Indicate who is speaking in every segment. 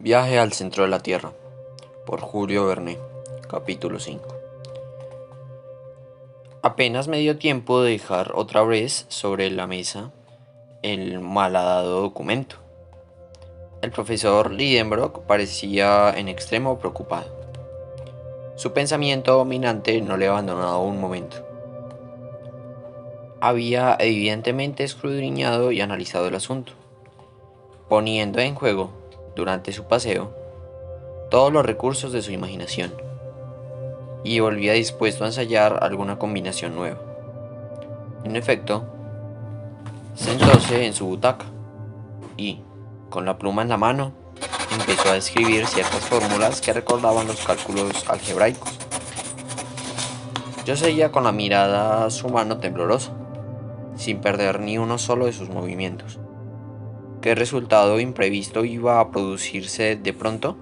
Speaker 1: Viaje al centro de la Tierra, por Julio Verne, capítulo 5. Apenas me dio tiempo de dejar otra vez sobre la mesa el malhadado documento. El profesor Lidenbrock parecía en extremo preocupado. Su pensamiento dominante no le abandonaba un momento. Había evidentemente escudriñado y analizado el asunto, poniendo en juego, durante su paseo, todos los recursos de su imaginación, y volvía dispuesto a ensayar alguna combinación nueva. En efecto, sentóse en su butaca y, con la pluma en la mano, empezó a escribir ciertas fórmulas que recordaban los cálculos algebraicos. Yo seguía con la mirada su mano temblorosa, sin perder ni uno solo de sus movimientos. ¿Qué resultado imprevisto iba a producirse de pronto?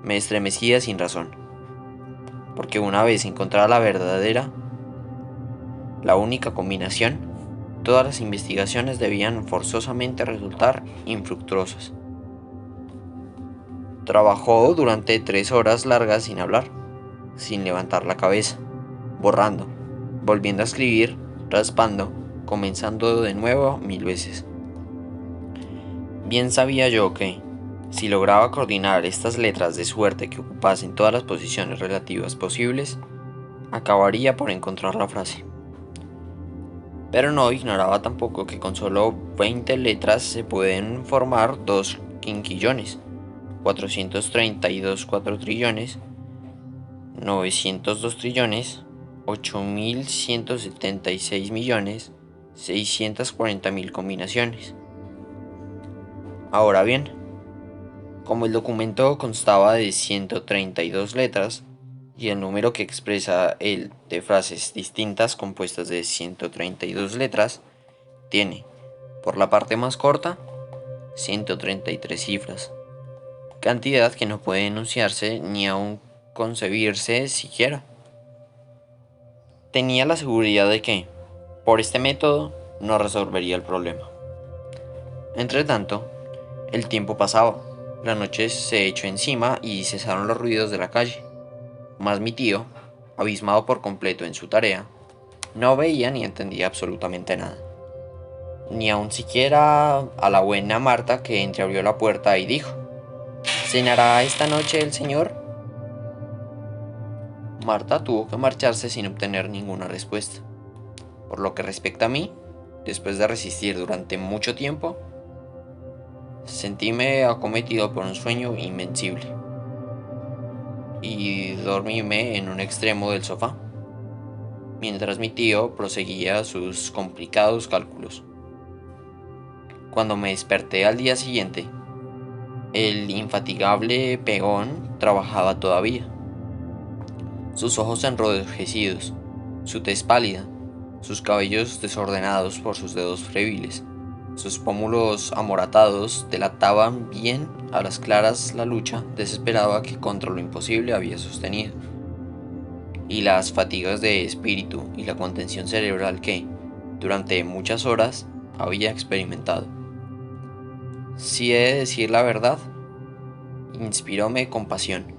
Speaker 1: Me estremecía sin razón, porque una vez encontrada la verdadera, la única combinación, todas las investigaciones debían forzosamente resultar infructuosas. Trabajó durante 3 horas largas sin hablar, sin levantar la cabeza, borrando, volviendo a escribir, raspando, comenzando de nuevo 1000 veces. Bien sabía yo que, si lograba coordinar estas letras de suerte que ocupasen todas las posiciones relativas posibles, acabaría por encontrar la frase. Pero no ignoraba tampoco que con solo 20 letras se pueden formar 2 quinquillones, 432 cuatrillones, 902 trillones, 8176 millones, 640.000 combinaciones. Ahora bien, como el documento constaba de 132 letras, y el número que expresa el de frases distintas compuestas de 132 letras, tiene, por la parte más corta, 133 cifras, cantidad que no puede enunciarse ni aún concebirse siquiera. Tenía la seguridad de que, por este método, no resolvería el problema. Entretanto, el tiempo pasaba, la noche se echó encima y cesaron los ruidos de la calle. Mas mi tío, abismado por completo en su tarea, no veía ni entendía absolutamente nada. Ni aun siquiera a la buena Marta, que entreabrió la puerta y dijo: ¿Cenará esta noche el señor? Marta tuvo que marcharse sin obtener ninguna respuesta. Por lo que respecta a mí, después de resistir durante mucho tiempo, sentíme acometido por un sueño invencible y dormíme en un extremo del sofá, mientras mi tío proseguía sus complicados cálculos. Cuando me desperté al día siguiente, el infatigable Pegón trabajaba todavía. Sus ojos enrojecidos, su tez pálida, sus cabellos desordenados por sus dedos frégiles, sus pómulos amoratados delataban bien a las claras la lucha desesperada que contra lo imposible había sostenido, y las fatigas de espíritu y la contención cerebral que, durante muchas horas, había experimentado. Si he de decir la verdad, inspiróme compasión,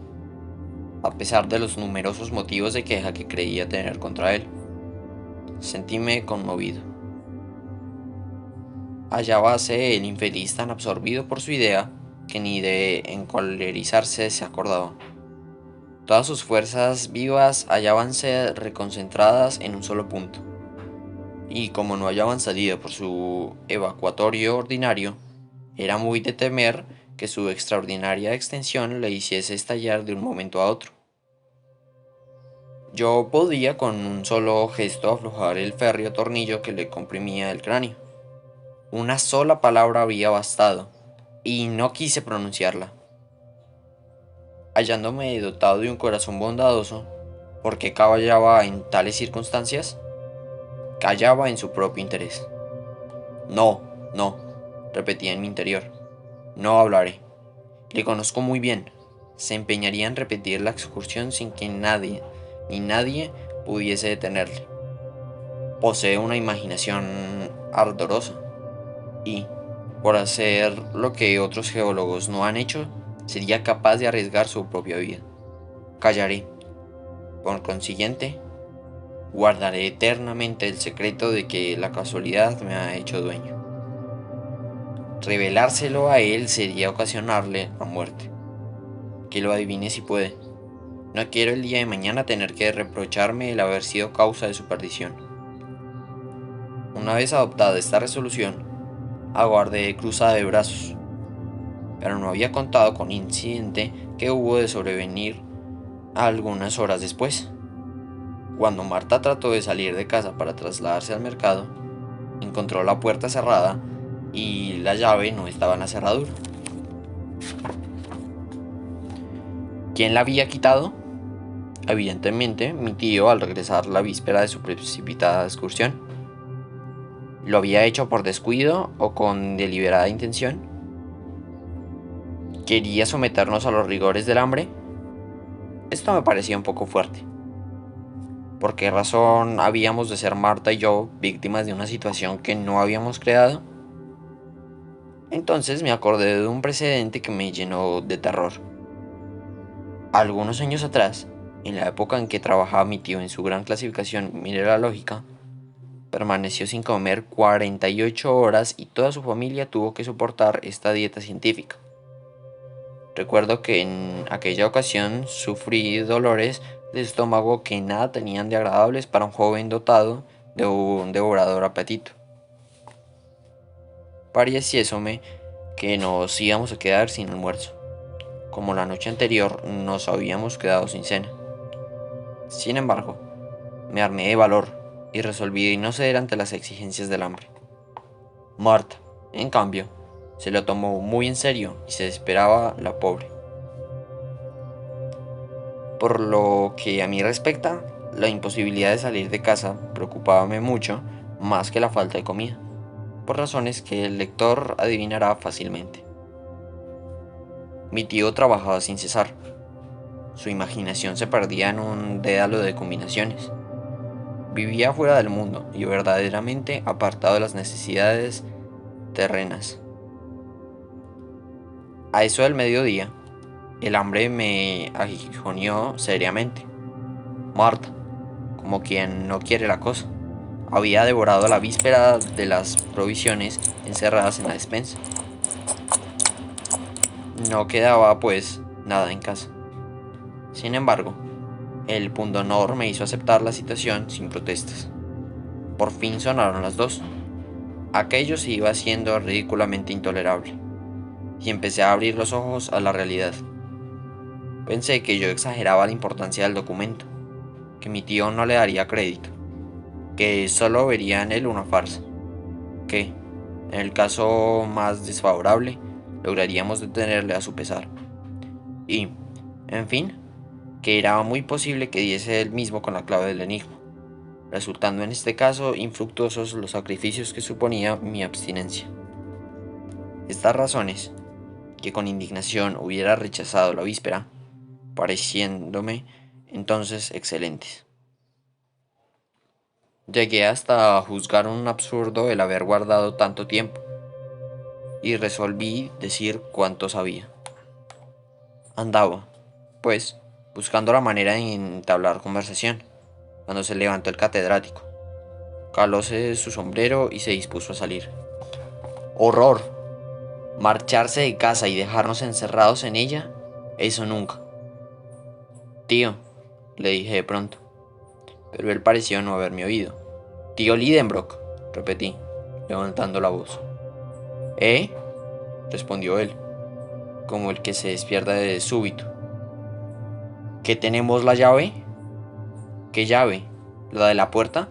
Speaker 1: a pesar de los numerosos motivos de queja que creía tener contra él. Sentíme conmovido. Hallábase el infeliz tan absorbido por su idea que ni de encolerizarse se acordaba. Todas sus fuerzas vivas hallábanse reconcentradas en un solo punto, y como no hallaban salida por su evacuatorio ordinario, era muy de temer que su extraordinaria extensión le hiciese estallar de un momento a otro. Yo podía con un solo gesto aflojar el férreo tornillo que le comprimía el cráneo. Una sola palabra había bastado, y no quise pronunciarla. Hallándome dotado de un corazón bondadoso, ¿por qué callaba en tales circunstancias? Callaba en su propio interés. No, no, repetía en mi interior, no hablaré. Le conozco muy bien. Se empeñaría en repetir la excursión sin que nadie, ni nadie, pudiese detenerle. Posee una imaginación ardorosa y, Por hacer lo que otros geólogos no han hecho, sería capaz de arriesgar su propia vida. Callaré. Por consiguiente, guardaré eternamente el secreto de que la casualidad me ha hecho dueño. Revelárselo a él sería ocasionarle la muerte. Que lo adivine si puede. No quiero el día de mañana tener que reprocharme el haber sido causa de su perdición. Una vez adoptada esta resolución, aguardé cruzada de brazos, pero no había contado con el incidente que hubo de sobrevenir algunas horas después. Cuando Marta trató de salir de casa para trasladarse al mercado, encontró la puerta cerrada y la llave no estaba en la cerradura. ¿Quién la había quitado? Evidentemente, mi tío al regresar la víspera de su precipitada excursión. ¿Lo había hecho por descuido o con deliberada intención? ¿Quería someternos a los rigores del hambre? Esto me parecía un poco fuerte. ¿Por qué razón habíamos de ser Marta y yo víctimas de una situación que no habíamos creado? Entonces me acordé de un precedente que me llenó de terror. Algunos años atrás, en la época en que trabajaba mi tío en su gran clasificación mineralógica, permaneció sin comer 48 horas y toda su familia tuvo que soportar esta dieta científica. Recuerdo que en aquella ocasión sufrí dolores de estómago que nada tenían de agradables para un joven dotado de un devorador apetito. Pareciéseme que nos íbamos a quedar sin almuerzo, como la noche anterior nos habíamos quedado sin cena. Sin embargo, me armé de valor y resolví no ceder ante las exigencias del hambre. Marta, en cambio, se lo tomó muy en serio y se desesperaba la pobre. Por lo que a mí respecta, la imposibilidad de salir de casa preocupábame mucho más que la falta de comida, por razones que el lector adivinará fácilmente. Mi tío trabajaba sin cesar. Su imaginación se perdía en un dédalo de combinaciones. Vivía fuera del mundo y verdaderamente apartado de las necesidades terrenas. A eso del mediodía, el hambre me aguijoneó seriamente. Marta, como quien no quiere la cosa, había devorado la víspera de las provisiones encerradas en la despensa. No quedaba, pues, nada en casa. Sin embargo, el pundonor me hizo aceptar la situación sin protestas. Por fin sonaron las 2. Aquello se iba haciendo ridículamente intolerable, y empecé a abrir los ojos a la realidad. Pensé que yo exageraba la importancia del documento, que mi tío no le daría crédito, que solo vería en él una farsa, que, en el caso más desfavorable, lograríamos detenerle a su pesar. Y, en fin, que era muy posible que diese él mismo con la clave del enigma, resultando en este caso infructuosos los sacrificios que suponía mi abstinencia. Estas razones, que con indignación hubiera rechazado la víspera, pareciéndome entonces excelentes. Llegué hasta a juzgar un absurdo el haber guardado tanto tiempo, y resolví decir cuánto sabía. Andaba, pues, buscando la manera de entablar conversación, cuando se levantó el catedrático. Calóse su sombrero y se dispuso a salir. ¡Horror! Marcharse de casa y dejarnos encerrados en ella, eso nunca. Tío, le dije de pronto, pero él pareció no haberme oído. Tío Lidenbrock, repetí, levantando la voz. ¿Eh? Respondió él, como el que se despierta de súbito. ¿Que tenemos la llave? ¿Qué llave? ¿La de la puerta?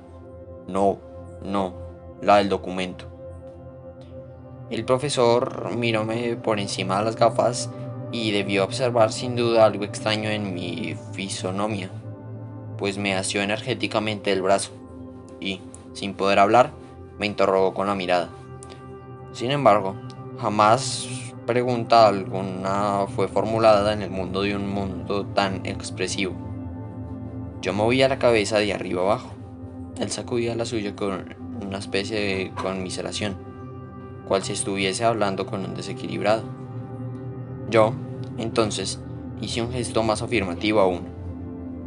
Speaker 1: No, no, la del documento. El profesor miróme por encima de las gafas y debió observar sin duda algo extraño en mi fisonomía, pues me asió energéticamente el brazo y, sin poder hablar, me interrogó con la mirada. Sin embargo, jamás pregunta alguna fue formulada en el mundo de un mundo tan expresivo. Yo movía la cabeza de arriba abajo. Él sacudía la suya con una especie de conmiseración, cual si estuviese hablando con un desequilibrado. Yo, entonces, hice un gesto más afirmativo aún.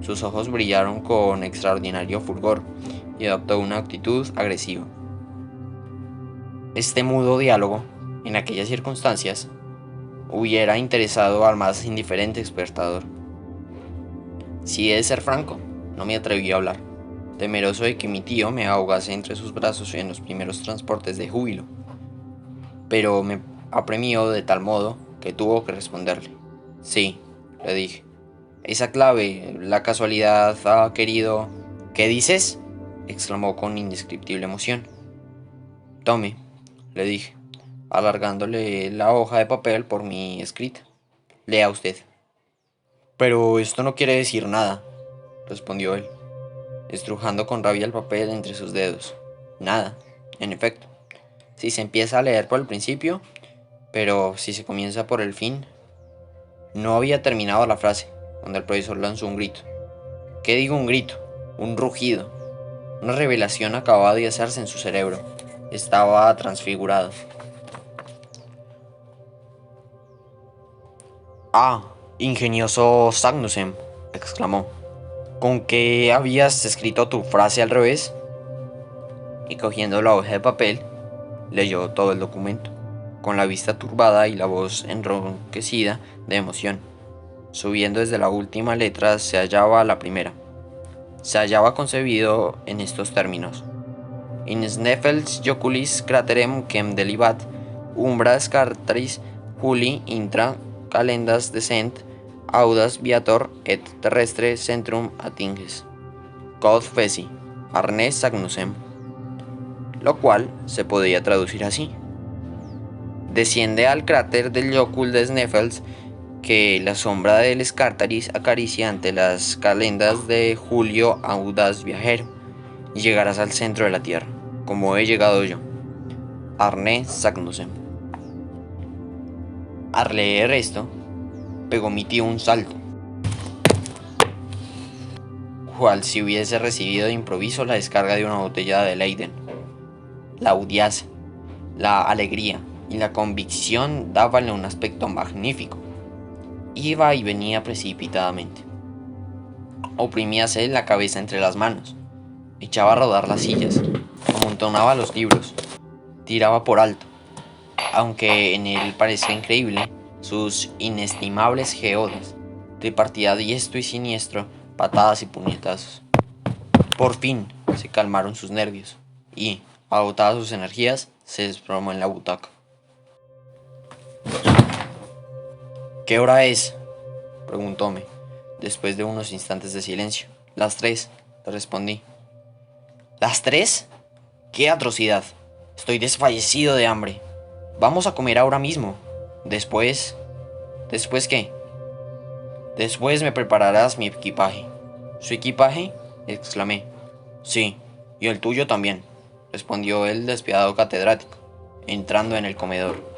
Speaker 1: Sus ojos brillaron con extraordinario fulgor y adoptó una actitud agresiva. Este mudo diálogo, en aquellas circunstancias, hubiera interesado al más indiferente espectador. Si he de ser franco, no me atreví a hablar, temeroso de que mi tío me ahogase entre sus brazos en los primeros transportes de júbilo. Pero me apremió de tal modo que tuvo que responderle. Sí, le dije. Esa clave, la casualidad ha querido... ¿Qué dices?, exclamó con indescriptible emoción. Tome, le dije, alargándole la hoja de papel por mí escrita. Lea usted. Pero esto no quiere decir nada, respondió él, estrujando con rabia el papel entre sus dedos. Nada, en efecto. Si se empieza a leer por el principio, pero si se comienza por el fin... No había terminado la frase cuando el profesor lanzó un grito. ¿Qué digo un grito? Un rugido. Una revelación acababa de hacerse en su cerebro. Estaba transfigurado. Ah, ingenioso Sagnussem, exclamó. ¿Con qué habías escrito tu frase al revés? Y cogiendo la hoja de papel, leyó todo el documento, con la vista turbada y la voz enronquecida de emoción. Subiendo desde la última letra se hallaba la primera. Se hallaba concebido en estos términos: In Sneffels joculis craterem quem delibat, umbra scartaris juli intra calendas descent, audas viator et terrestre centrum atinges. Quod feci, arnes sagnussem. Lo cual se podía traducir así: desciende al cráter del Jocul de Sneffels, que la sombra del Escártaris acaricia ante las calendas de Julio audaz viajero, y llegarás al centro de la tierra, como he llegado yo. Arne Sagnussem. Al leer esto, pegó mi tío un salto, cual si hubiese recibido de improviso la descarga de una botella de Leyden. La audacia, la alegría y la convicción dábanle un aspecto magnífico. Iba y venía precipitadamente. Oprimíase la cabeza entre las manos, echaba a rodar las sillas, amontonaba los libros, tiraba por alto, aunque en él parecía increíble, sus inestimables geodas, repartía a diestro y siniestro patadas y puñetazos. Por fin se calmaron sus nervios y, agotadas sus energías, se desplomó en la butaca. ¿Qué hora es?, preguntóme, después de unos instantes de silencio. Las 3, le respondí. ¿Las 3? ¡Qué atrocidad! Estoy desfallecido de hambre. Vamos a comer ahora mismo. Después... ¿Después qué? Después me prepararás mi equipaje. ¿Su equipaje?, exclamé. Sí, y el tuyo también, respondió el despiadado catedrático, entrando en el comedor.